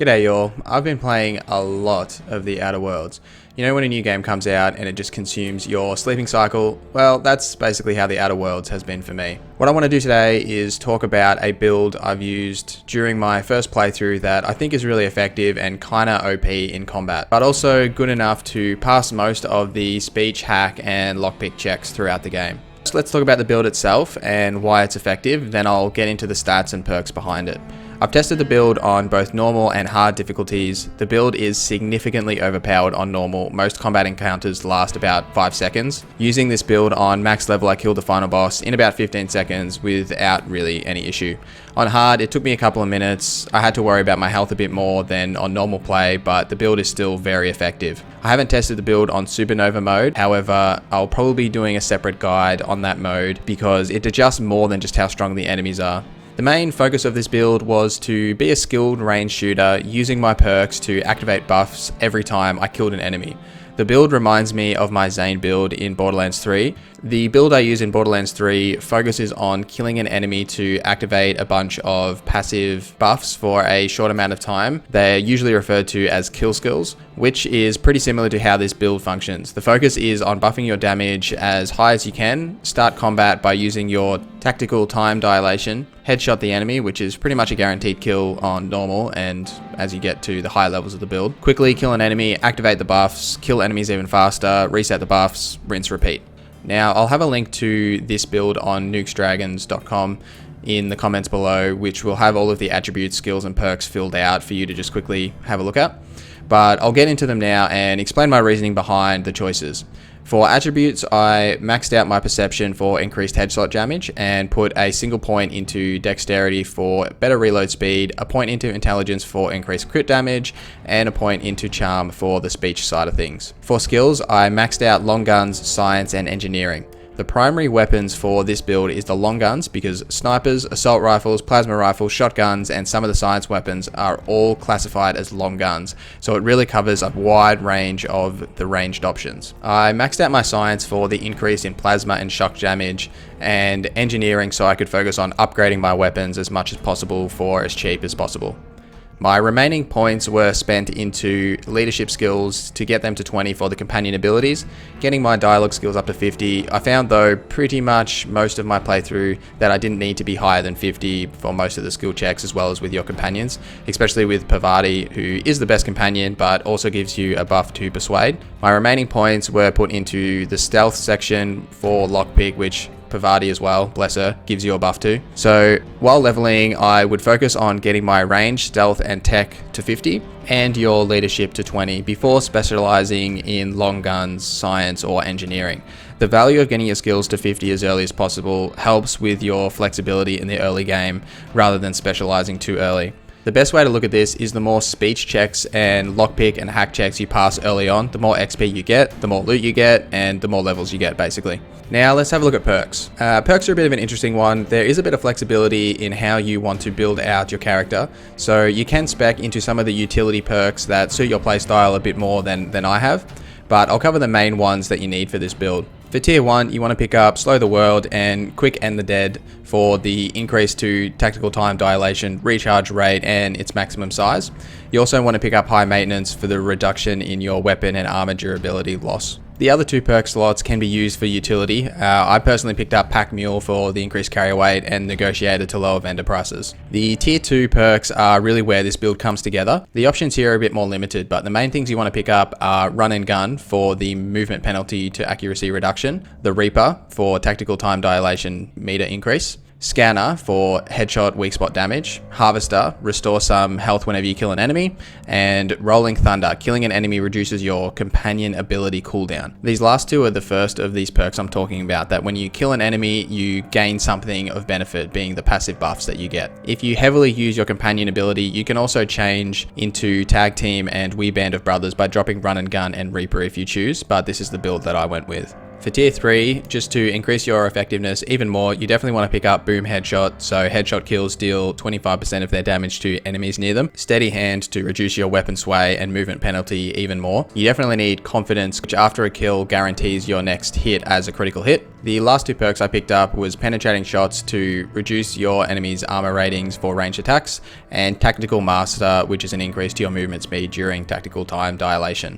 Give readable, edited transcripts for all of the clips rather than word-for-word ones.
G'day y'all, I've been playing a lot of the Outer Worlds. You know when a new game comes out and it just consumes your sleeping cycle? Well, that's basically how the Outer Worlds has been for me. What I want to do today is talk about a build I've used during my first playthrough that I think is really effective and kinda OP in combat, but also good enough to pass most of the speech, hack and lockpick checks throughout the game. So let's talk about the build itself and why it's effective, then I'll get into the stats and perks behind it. I've tested the build on both normal and hard difficulties. The build is significantly overpowered on normal. Most combat encounters last about 5 seconds. Using this build on max level, I killed the final boss in about 15 seconds without really any issue. On hard, it took me a couple of minutes. I had to worry about my health a bit more than on normal play, but the build is still very effective. I haven't tested the build on supernova mode. However, I'll probably be doing a separate guide on that mode because it adjusts more than just how strong the enemies are. The main focus of this build was to be a skilled range shooter using my perks to activate buffs every time I killed an enemy. The build reminds me of my Zane build in Borderlands 3. The build I use in Borderlands 3 focuses on killing an enemy to activate a bunch of passive buffs for a short amount of time. They're usually referred to as kill skills, which is pretty similar to how this build functions. The focus is on buffing your damage as high as you can. Start combat by using your tactical time dilation, headshot the enemy, which is pretty much a guaranteed kill on normal, and as you get to the higher levels of the build, quickly kill an enemy, activate the buffs, kill enemies even faster, reset the buffs, rinse, repeat. Now, I'll have a link to this build on nukesdragons.com in the comments below, which will have all of the attributes, skills, and perks filled out for you to just quickly have a look at. But I'll get into them now and explain my reasoning behind the choices. For attributes, I maxed out my perception for increased headshot damage and put a single point into dexterity for better reload speed, a point into intelligence for increased crit damage, and a point into charm for the speech side of things. For skills, I maxed out long guns, science, and engineering. The primary weapons for this build is the long guns because snipers, assault rifles, plasma rifles, shotguns, and some of the science weapons are all classified as long guns, so it really covers a wide range of the ranged options. I maxed out my science for the increase in plasma and shock damage, and engineering so I could focus on upgrading my weapons as much as possible for as cheap as possible. My remaining points were spent into leadership skills to get them to 20 for the companion abilities, getting my dialogue skills up to 50. I found though pretty much most of my playthrough that I didn't need to be higher than 50 for most of the skill checks as well as with your companions, especially with Parvati, who is the best companion but also gives you a buff to persuade. My remaining points were put into the stealth section for lockpick, which Parvati as well, bless her, gives you a buff too. So while leveling, I would focus on getting my range, stealth, and tech to 50 and your leadership to 20 before specializing in long guns, science, or engineering. The value of getting your skills to 50 as early as possible helps with your flexibility in the early game rather than specializing too early. The best way to look at this is the more speech checks and lockpick and hack checks you pass early on, the more XP you get, the more loot you get, and the more levels you get, basically. Now let's have a look at perks. Perks are a bit of an interesting one. There is a bit of flexibility in how you want to build out your character. So you can spec into some of the utility perks that suit your playstyle a bit more than I have, but I'll cover the main ones that you need for this build. For tier 1, you want to pick up Slow the World and Quick End the Dead for the increase to tactical time dilation, recharge rate, and its maximum size. You also want to pick up High Maintenance for the reduction in your weapon and armor durability loss. The other 2 perk slots can be used for utility. I personally picked up Pack Mule for the increased carry weight and Negotiator to lower vendor prices. The tier 2 perks are really where this build comes together. The options here are a bit more limited, but the main things you want to pick up are Run and Gun for the movement penalty to accuracy reduction, the Reaper for tactical time dilation meter increase, Scanner for headshot weak spot damage, Harvester, restore some health whenever you kill an enemy, and Rolling Thunder, killing an enemy reduces your companion ability cooldown. These last 2 are the first of these perks I'm talking about, that when you kill an enemy, you gain something of benefit, being the passive buffs that you get. If you heavily use your companion ability, you can also change into Tag Team and We Band of Brothers by dropping Run and Gun and Reaper if you choose, but this is the build that I went with. For tier 3, just to increase your effectiveness even more, you definitely want to pick up Boom Headshot. So headshot kills deal 25% of their damage to enemies near them. Steady Hand to reduce your weapon sway and movement penalty even more. You definitely need Confidence, which after a kill guarantees your next hit as a critical hit. The last 2 perks I picked up was Penetrating Shots to reduce your enemy's armor ratings for ranged attacks, and Tactical Master, which is an increase to your movement speed during tactical time dilation.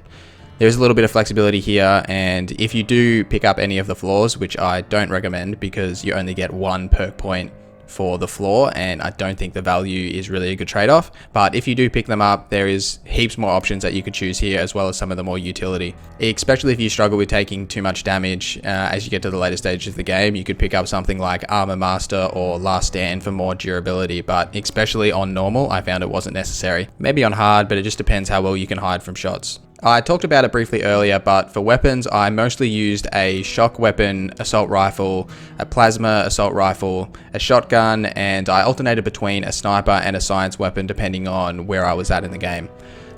There's a little bit of flexibility here, and if you do pick up any of the floors, which I don't recommend because you only get 1 perk point for the floor, and I don't think the value is really a good trade-off, but if you do pick them up, there is heaps more options that you could choose here, as well as some of the more utility. Especially if you struggle with taking too much damage as you get to the later stages of the game, you could pick up something like Armor Master or Last Stand for more durability, but especially on normal, I found it wasn't necessary. Maybe on hard, but it just depends how well you can hide from shots. I talked about it briefly earlier, but for weapons, I mostly used a shock weapon assault rifle, a plasma assault rifle, a shotgun, and I alternated between a sniper and a science weapon depending on where I was at in the game.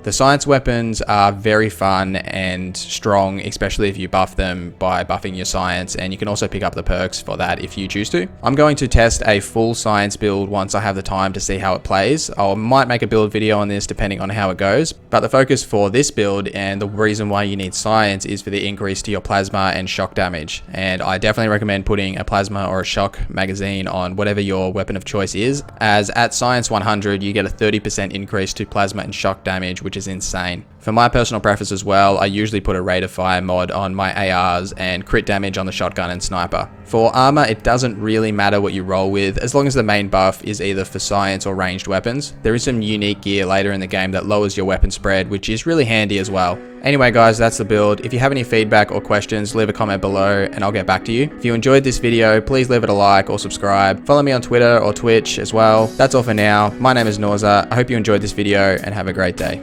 The science weapons are very fun and strong, especially if you buff them by buffing your science, and you can also pick up the perks for that if you choose to. I'm going to test a full science build once I have the time to see how it plays. I might make a build video on this depending on how it goes, but the focus for this build and the reason why you need science is for the increase to your plasma and shock damage. And I definitely recommend putting a plasma or a shock magazine on whatever your weapon of choice is, as at science 100 you get a 30% increase to plasma and shock damage, which is insane. For my personal preference as well, I usually put a rate of fire mod on my ARs and crit damage on the shotgun and sniper. For armor, it doesn't really matter what you roll with, as long as the main buff is either for science or ranged weapons. There is some unique gear later in the game that lowers your weapon spread, which is really handy as well. Anyway guys, that's the build. If you have any feedback or questions, leave a comment below and I'll get back to you. If you enjoyed this video, please leave it a like or subscribe. Follow me on Twitter or Twitch as well. That's all for now. My name is NorZZa. I hope you enjoyed this video and have a great day.